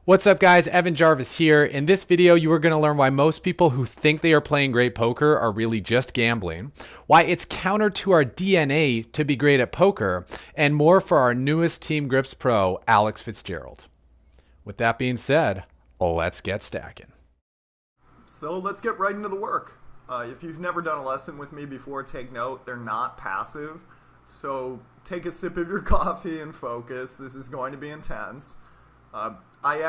What's up, guys? Evan Jarvis here. In this video, you are going to learn why most people who think they are playing great poker are really just gambling, why it's counter to our DNA to be great at poker, and more for our newest Team Grips pro, Alex Fitzgerald. With that being said, let's get stacking. So let's get right into the work. If you've never done a lesson with me before, take note, they're not passive. So take a sip of your coffee and focus. This is going to be intense. I've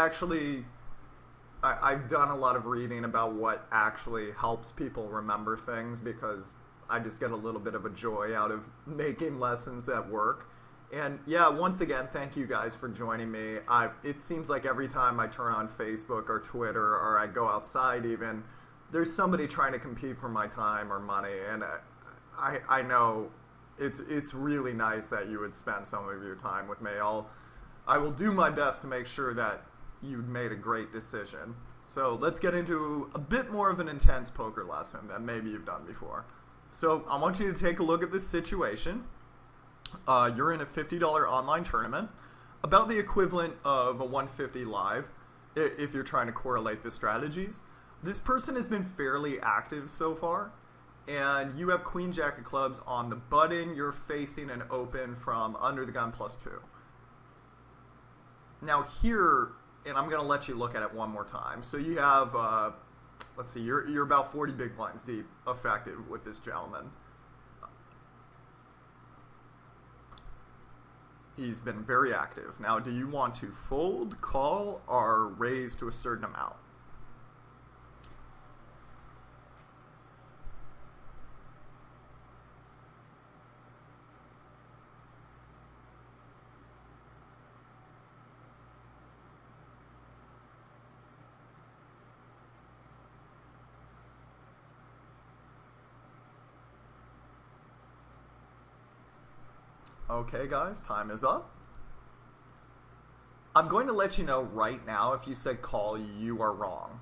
done a lot of reading about what actually helps people remember things because I just get a little bit of a joy out of making lessons that work. And yeah, once again, thank you guys for joining me. It seems like every time I turn on Facebook or Twitter or I go outside even, there's somebody trying to compete for my time or money. And I know it's really nice that you would spend some of your time with me. I will do my best to make sure that you made a great decision. So let's get into a bit more of an intense poker lesson than maybe you've done before. So I want you to take a look at this situation. You're in a $50 online tournament, about the equivalent of a 150 live, if you're trying to correlate the strategies. This person has been fairly active so far, and you have Queen Jack of Clubs on the button. You're facing an open from under the gun +2. Now here, and I'm going to let you look at it one more time. So you have, let's see, you're about 40 big blinds deep effective with this gentleman. He's been very active. Now, do you want to fold, call, or raise to a certain amount? Okay, guys, time is up. I'm going to let you know right now, if you said call, you are wrong.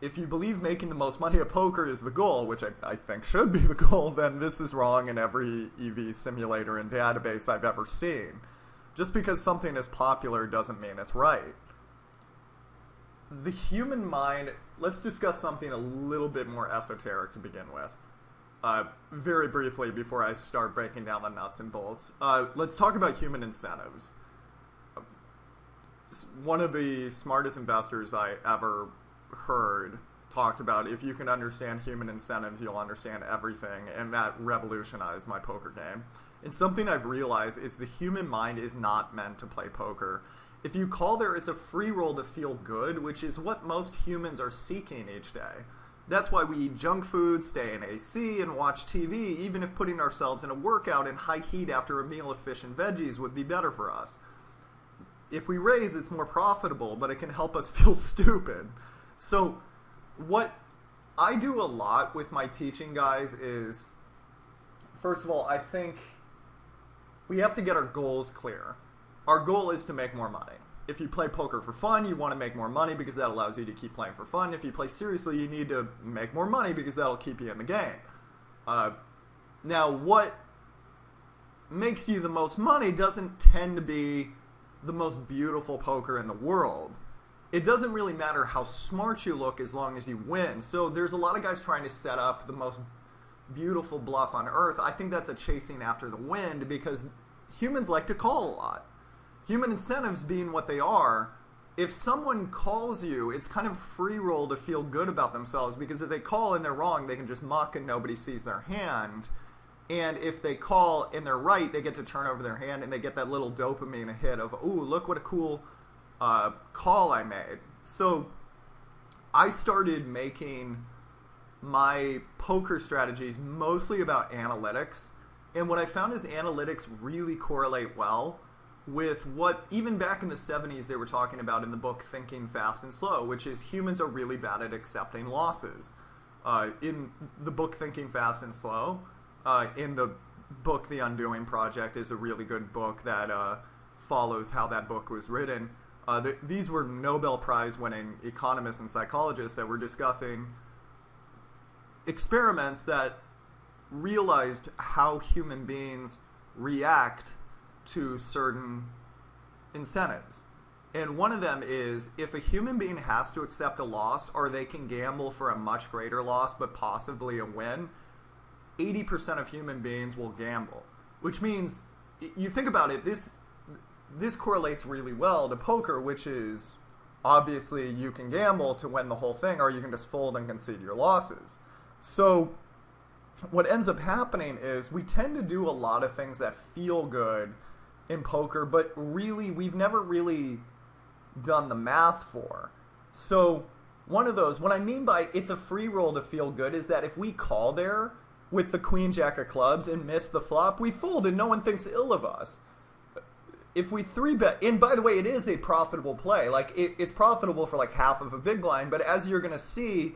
If you believe making the most money at poker is the goal, which I think should be the goal, then this is wrong in every EV simulator and database I've ever seen. Just because something is popular doesn't mean it's right. The human mind, let's discuss something a little bit more esoteric to begin with. Very briefly before I start breaking down the nuts and bolts. Let's talk about human incentives. One of the smartest investors I ever heard talked about, if you can understand human incentives, you'll understand everything, and that revolutionized my poker game. And something I've realized is the human mind is not meant to play poker. If you call there, it's a free roll to feel good, which is what most humans are seeking each day. That's why we eat junk food, stay in AC, and watch TV, even if putting ourselves in a workout in high heat after a meal of fish and veggies would be better for us. If we raise, it's more profitable, but it can help us feel stupid. So what I do a lot with my teaching guys is, first of all, I think we have to get our goals clear. Our goal is to make more money. If you play poker for fun, you want to make more money because that allows you to keep playing for fun. If you play seriously, you need to make more money because that'll keep you in the game. Now, what makes you the most money doesn't tend to be the most beautiful poker in the world. It doesn't really matter how smart you look as long as you win. So there's a lot of guys trying to set up the most beautiful bluff on earth. I think that's a chasing after the wind because humans like to call a lot. Human incentives being what they are, if someone calls you, it's kind of free roll to feel good about themselves because if they call and they're wrong, they can just muck and nobody sees their hand. And if they call and they're right, they get to turn over their hand and they get that little dopamine hit of, ooh, look what a cool call I made. So I started making my poker strategies mostly about analytics. And what I found is analytics really correlate well with what, even back in the 70s, they were talking about in the book Thinking Fast and Slow, which is humans are really bad at accepting losses. In the book Thinking Fast and Slow, in the book The Undoing Project is a really good book that follows how that book was written. These were Nobel Prize winning economists and psychologists that were discussing experiments that realized how human beings react to certain incentives. And one of them is, if a human being has to accept a loss, or they can gamble for a much greater loss but possibly a win, 80% of human beings will gamble. Which means, you think about it, this correlates really well to poker, which is, obviously you can gamble to win the whole thing, or you can just fold and concede your losses. So what ends up happening is we tend to do a lot of things that feel good in poker, but really we've never really done the math for. So one of those, what I mean by it's a free roll to feel good, is that if we call there with the queen jack of clubs and miss the flop, we fold and no one thinks ill of us. If we 3-bet, and by the way, it is a profitable play. Like, it's profitable for like half of a big blind, but as you're going to see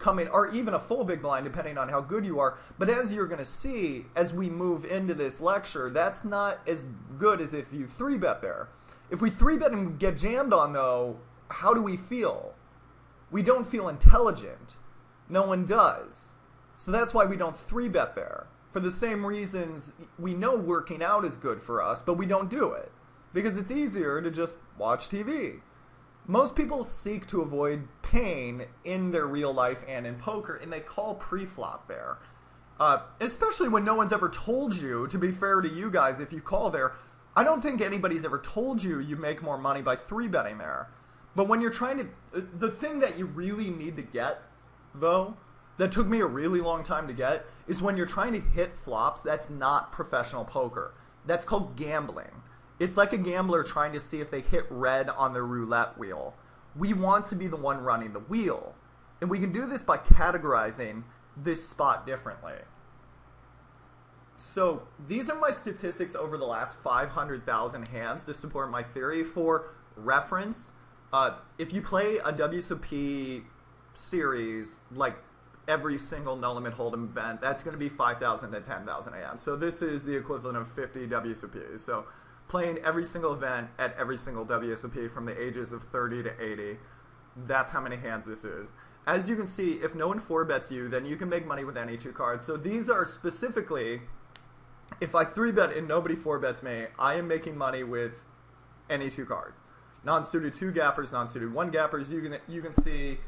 coming, or even a full big blind, depending on how good you are, but as you're going to see as we move into this lecture, that's not as good as if you 3-bet there. If we 3-bet and get jammed on, though, how do we feel? We don't feel intelligent. No one does. So that's why we don't 3-bet there. For the same reasons, we know working out is good for us, but we don't do it. Because it's easier to just watch TV. Most people seek to avoid pain in their real life and in poker, and they call pre-flop there. Especially when no one's ever told you, to be fair to you guys, if you call there, I don't think anybody's ever told you you make more money by 3-betting there. But when you're trying to... The thing that you really need to get, though, that took me a really long time to get, is when you're trying to hit flops, that's not professional poker. That's called gambling. It's like a gambler trying to see if they hit red on the roulette wheel. We want to be the one running the wheel. And we can do this by categorizing this spot differently. So these are my statistics over the last 500,000 hands to support my theory. For reference, if you play a WSOP series, like every single no limit hold'em event, that's going to be 5,000 to 10,000 hands. So this is the equivalent of 50 WSOPs. So playing every single event at every single WSOP from the ages of 30 to 80, that's how many hands this is. As you can see, if no one 4-bets you, then you can make money with any 2 cards. So these are specifically, if I 3-bet and nobody 4-bets me, I am making money with any 2 cards. Non-suited 2 gappers, non-suited 1 gappers. You can see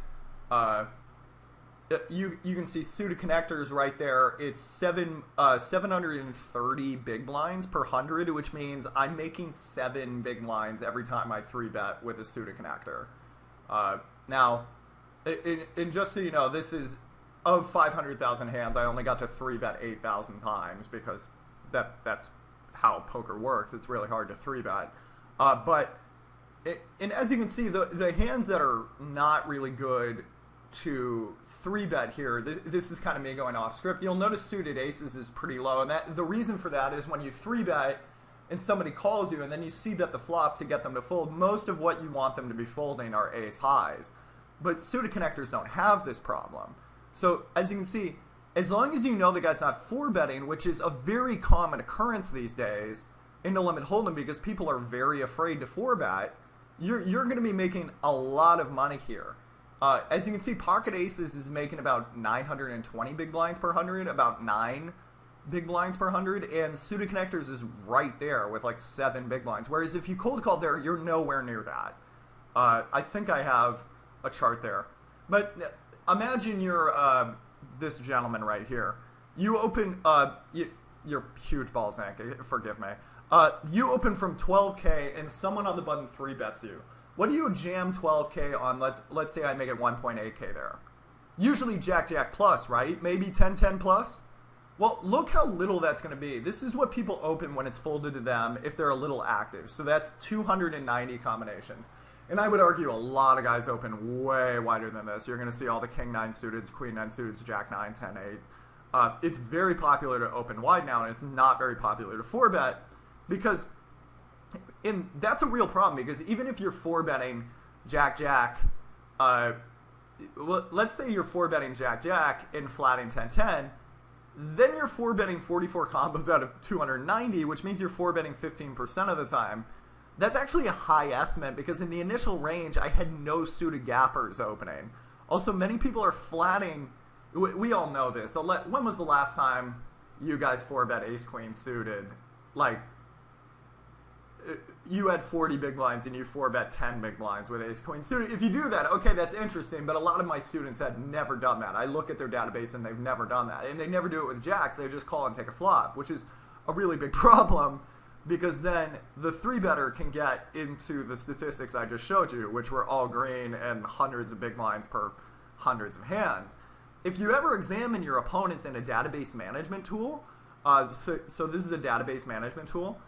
you can see suited connectors right there. It's 730 big blinds per 100, which means I'm making 7 big blinds every time I 3-bet with a suited connector. Now, and just so you know, this is of 500,000 hands. I only got to 3-bet 8,000 times because that's how poker works. It's really hard to 3-bet. And as you can see, the hands that are not really good to 3-bet here, this is kind of me going off script. You'll notice suited aces is pretty low, and the reason for that is when you 3-bet and somebody calls you and then you c-bet the flop to get them to fold, most of what you want them to be folding are ace highs. But suited connectors don't have this problem. So as you can see, as long as you know the guy's not 4-betting, which is a very common occurrence these days in no limit hold'em because people are very afraid to 4-bet, you're going to be making a lot of money here. As you can see, pocket aces is making about 920 big blinds per 100, about 9 big blinds per 100, and suited connectors is right there with like 7 big blinds. Whereas if you cold call there, you're nowhere near that. I think I have a chart there. But imagine you're this gentleman right here. You open, you're huge balls, Hank, forgive me. You open from 12K and someone on the button 3-bets you. What do you jam 12K on? Let's say I make it 1.8K there. Usually Jack plus, right? Maybe 10 plus? Well, look how little that's going to be. This is what people open when it's folded to them if they're a little active. So that's 290 combinations. And I would argue a lot of guys open way wider than this. You're going to see all the King 9 suiteds, Queen 9 suiteds, Jack 9, 10, 8. It's very popular to open wide now, and it's not very popular to 4-bet because... And that's a real problem because even if you're 4-betting Jack, well, let's say you're 4-betting Jack and flatting 10-10, then you're 4-betting 44 combos out of 290, which means you're 4-betting 15% of the time. That's actually a high estimate because in the initial range, I had no suited gappers opening. Also, many people are flatting. We all know this. When was the last time you guys 4-bet ace-queen suited? Like, you had 40 big blinds and you 4-bet 10 big blinds with ace queen suited. If you do that, okay, that's interesting, but a lot of my students had never done that. I look at their database and they've never done that. And they never do it with jacks. They just call and take a flop, which is a really big problem because then the 3-better can get into the statistics I just showed you, which were all green and hundreds of big blinds per hundreds of hands. If you ever examine your opponents in a database management tool, so this is a database management tool,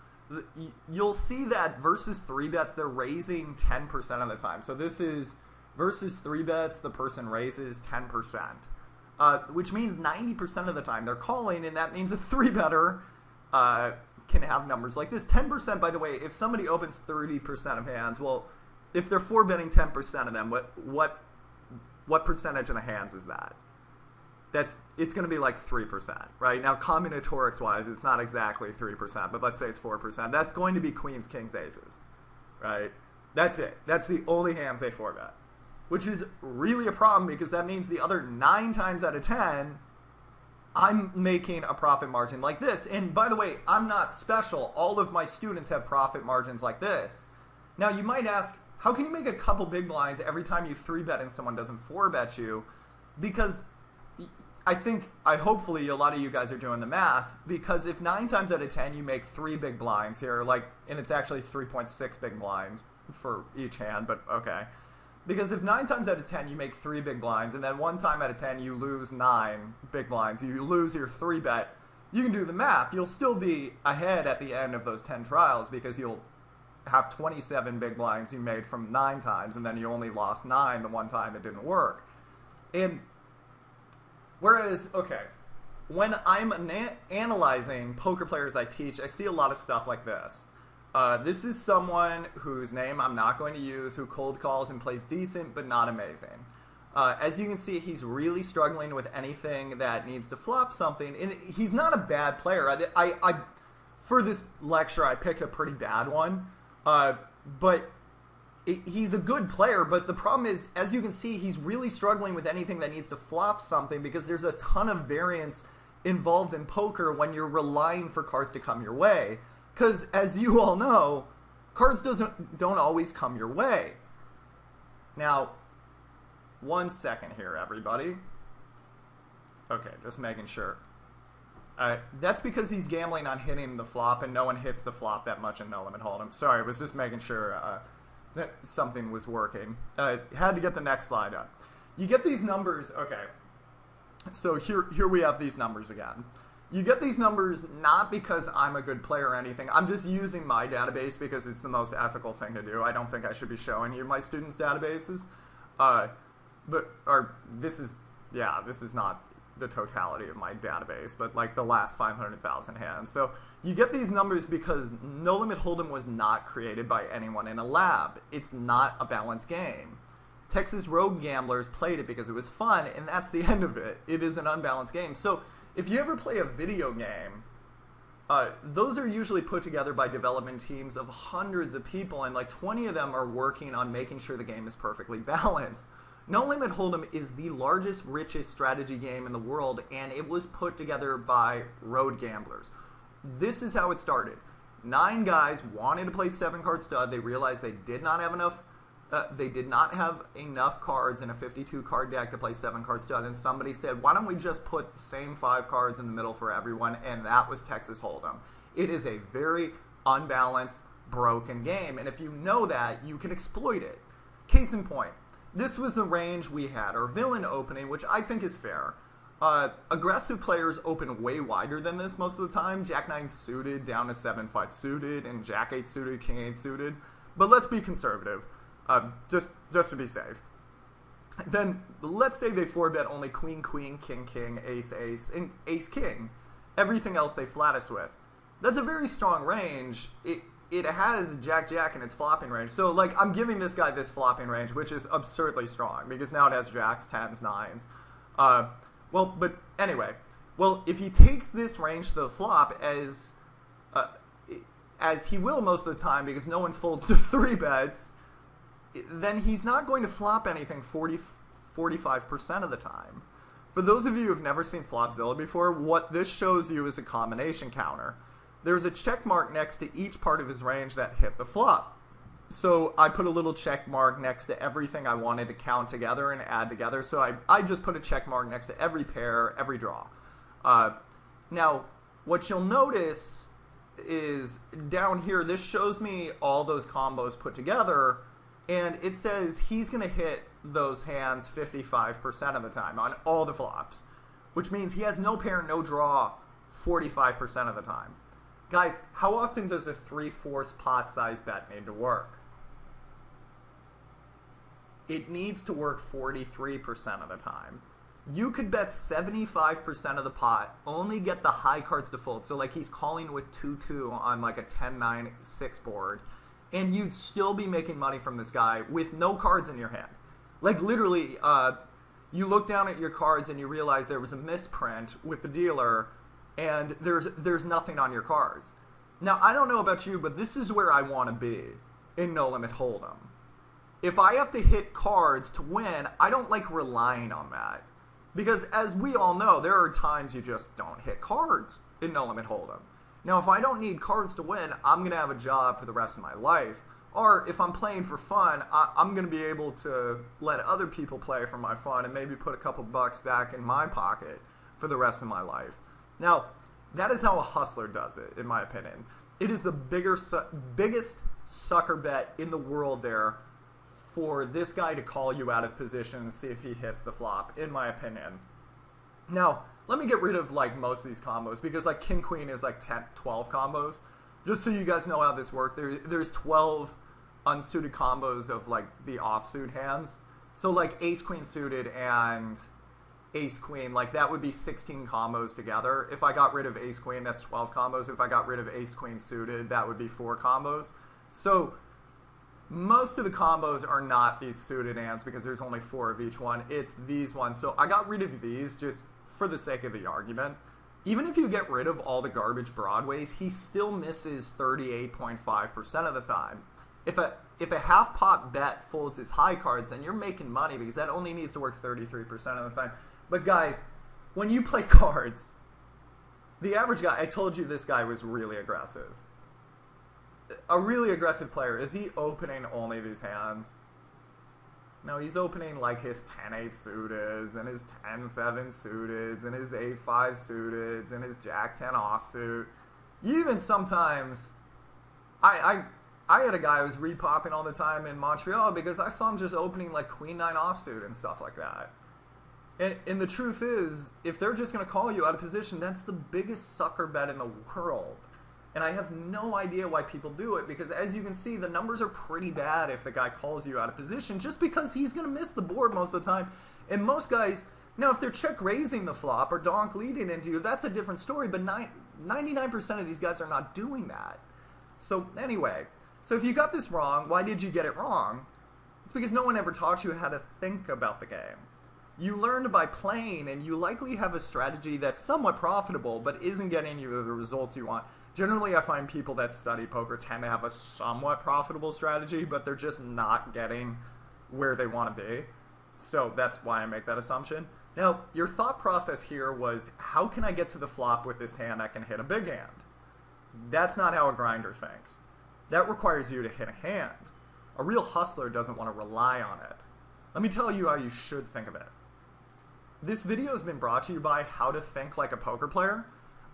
you'll see that versus 3-bets, they're raising 10% of the time. So this is versus 3-bets, the person raises 10%, which means 90% of the time they're calling, and that means a 3-better can have numbers like this. 10%, by the way, if somebody opens 30% of hands, well, if they're 4-betting 10% of them, what percentage of the hands is that? It's going to be like 3%, right? Now, combinatorics-wise, it's not exactly 3%, but let's say it's 4%. That's going to be queens, kings, aces, right? That's it. That's the only hands they 4-bet, which is really a problem because that means the other 9 times out of 10, I'm making a profit margin like this. And by the way, I'm not special. All of my students have profit margins like this. Now, you might ask, how can you make a couple big blinds every time you 3-bet and someone doesn't 4-bet you? Because hopefully a lot of you guys are doing the math, because if 9 times out of 10 you make 3 big blinds here, and it's actually 3.6 big blinds for each hand, but okay. Because if 9 times out of 10 you make 3 big blinds, and then 1 time out of 10 you lose 9 big blinds, you lose your 3-bet, you can do the math. You'll still be ahead at the end of those 10 trials because you'll have 27 big blinds you made from 9 times, and then you only lost 9 the one time it didn't work. And whereas, okay, when I'm analyzing poker players I teach, I see a lot of stuff like this. This is someone whose name I'm not going to use, who cold calls and plays decent but not amazing. As you can see, he's really struggling with anything that needs to flop something. And he's not a bad player. For this lecture, I picked a pretty bad one. But he's a good player, but the problem is, as you can see, he's really struggling with anything that needs to flop something because there's a ton of variance involved in poker when you're relying for cards to come your way. Because, as you all know, cards don't always come your way. Now, 1 second here, everybody. Okay, just making sure. That's because he's gambling on hitting the flop, and no one hits the flop that much in No Limit Hold'em. Sorry, I was just making sure that something was working. Had to get the next slide up. You get these numbers, okay. So here we have these numbers again. You get these numbers not because I'm a good player or anything. I'm just using my database because it's the most ethical thing to do. I don't think I should be showing you my students' databases. This is not the totality of my database, but like the last 500,000 hands. So you get these numbers because No Limit Hold'em was not created by anyone in a lab. It's not a balanced game. Texas rogue gamblers played it because it was fun, and that's the end of it. It is an unbalanced game. So if you ever play a video game, those are usually put together by development teams of hundreds of people, and like 20 of them are working on making sure the game is perfectly balanced. No Limit Hold'em is the largest, richest strategy game in the world, and it was put together by road gamblers. This is how it started. 9 guys wanted to play 7-card stud. They realized they did not have enough. They did not have enough cards in a 52-card deck to play 7-card stud, and somebody said, "Why don't we just put the same 5 cards in the middle for everyone?" And that was Texas Hold'em. It is a very unbalanced, broken game, and if you know that, you can exploit it. Case in point. This was the range we had, our villain opening, which I think is fair. Aggressive players open way wider than this most of the time. Jack-9 suited down to 7-5 suited, and Jack-8 suited, King-8 suited. But let's be conservative, just to be safe. Then let's say they 4-bet only Queen, Queen, King, King, Ace, Ace, and Ace, King. Everything else they flat us with. That's a very strong range. It has Jack, Jack in its flopping range. So, like, I'm giving this guy this flopping range, which is absurdly strong, because now it has Jacks, 10s, 9s. But anyway. Well, if he takes this range to the flop, as he will most of the time, because no one folds to 3-bets, then he's not going to flop anything 45% of the time. For those of you who have never seen Flopzilla before, what this shows you is a combination counter. there's a check mark next to each part of his range that hit the flop. So I put a little check mark next to everything I wanted to count together and add together. So I just put a check mark next to every pair, every draw. Now, what you'll notice is down here, this shows me all those combos put together, and it says he's going to hit those hands 55% of the time on all the flops, which means he has no pair, no draw 45% of the time. Guys, how often does a 3/4 pot size bet need to work? It needs to work 43% of the time. You could bet 75% of the pot, only get the high cards to fold. So like he's calling with 2-2 on like a 10-9-6 board, and you'd still be making money from this guy with no cards in your hand. Like literally, you look down at your cards and you realize there was a misprint with the dealer, and there's nothing on your cards. Now, I don't know about you, but this is where I want to be in No Limit Hold'em. If I have to hit cards to win, I don't like relying on that. Because as we all know, there are times you just don't hit cards in No Limit Hold'em. Now, if I don't need cards to win, I'm going to have a job for the rest of my life. Or if I'm playing for fun, I'm going to be able to let other people play for my fun and maybe put a couple bucks back in my pocket for the rest of my life. Now, that is how a hustler does it, in my opinion. It is the biggest sucker bet in the world there for this guy to call you out of position and see if he hits the flop, in my opinion. Now, let me get rid of like most of these combos, because like King Queen is like 10, 12 combos. Just so you guys know how this works, there's 12 unsuited combos of like the offsuit hands. So like Ace Queen suited and Ace Queen, like that would be 16 combos together. If I got rid of Ace Queen, that's 12 combos. If I got rid of Ace Queen suited, that would be 4 combos. So most of the combos are not these suited hands because there's only 4 of each one. It's these ones. So I got rid of these just for the sake of the argument. Even if you get rid of all the garbage broadways, he still misses 38.5% of the time. If a half pot bet folds his high cards, then you're making money because that only needs to work 33% of the time. But guys, when you play cards, the average guy, I told you this guy was really aggressive. A really aggressive player, is he opening only these hands? No, he's opening like his 10-8 suited, and his 10-7 suited, and his 8-5 suited, and his Jack-10 offsuit. Even sometimes, I had a guy who was repopping all the time in Montreal because I saw him just opening like Queen-9 offsuit and stuff like that. And the truth is, if they're just going to call you out of position, that's the biggest sucker bet in the world. And I have no idea why people do it, because as you can see, the numbers are pretty bad if the guy calls you out of position, just because he's going to miss the board most of the time. And most guys, now if they're check raising the flop or donk leading into you, that's a different story, but 99% of these guys are not doing that. So anyway, so if you got this wrong, why did you get it wrong? It's because no one ever taught you how to think about the game. You learned by playing, and you likely have a strategy that's somewhat profitable, but isn't getting you the results you want. Generally, I find people that study poker tend to have a somewhat profitable strategy, but they're just not getting where they want to be. So that's why I make that assumption. Now, your thought process here was, how can I get to the flop with this hand that can hit a big hand? That's not how a grinder thinks. That requires you to hit a hand. A real hustler doesn't want to rely on it. Let me tell you how you should think of it. This video has been brought to you by How to Think Like a Poker Player.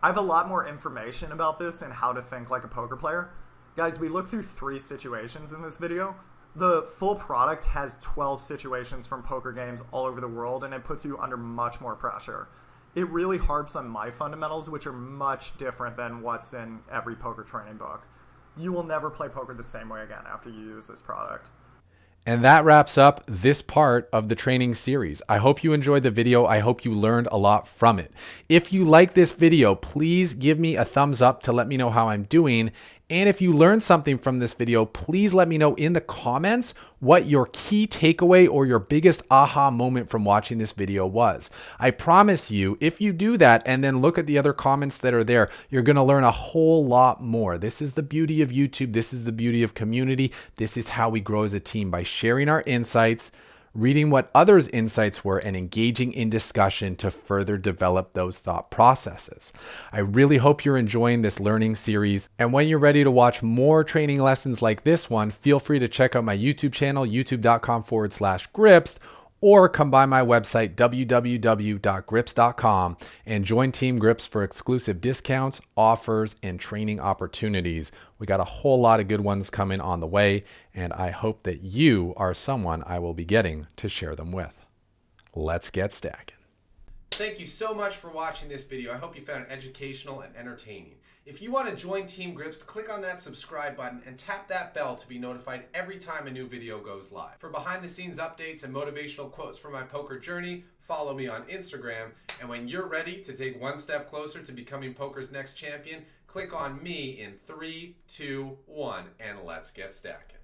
I have a lot more information about this and how to think like a poker player. Guys, we looked through 3 situations in this video. The full product has 12 situations from poker games all over the world, and it puts you under much more pressure. It really harps on my fundamentals, which are much different than what's in every poker training book. You will never play poker the same way again after you use this product. And that wraps up this part of the training series. I hope you enjoyed the video. I hope you learned a lot from it. If you like this video, please give me a thumbs up to let me know how I'm doing. And if you learned something from this video, please let me know in the comments what your key takeaway or your biggest aha moment from watching this video was. I promise you, if you do that and then look at the other comments that are there, you're going to learn a whole lot more. This is the beauty of YouTube. This is the beauty of community. This is how we grow as a team, by sharing our insights, reading what others' insights were, and engaging in discussion to further develop those thought processes. I really hope you're enjoying this learning series. And when you're ready to watch more training lessons like this one, feel free to check out my YouTube channel, youtube.com/Gripst, or come by my website, www.gripst.com, and join Team Gripst for exclusive discounts, offers, and training opportunities. We got a whole lot of good ones coming on the way, and I hope that you are someone I will be getting to share them with. Let's get stacking. Thank you so much for watching this video. I hope you found it educational and entertaining. If you want to join Team Gripst, click on that subscribe button and tap that bell to be notified every time a new video goes live. For behind the scenes updates and motivational quotes from my poker journey, follow me on Instagram. And when you're ready to take one step closer to becoming poker's next champion, click on me in 3, 2, 1, and let's get stacking.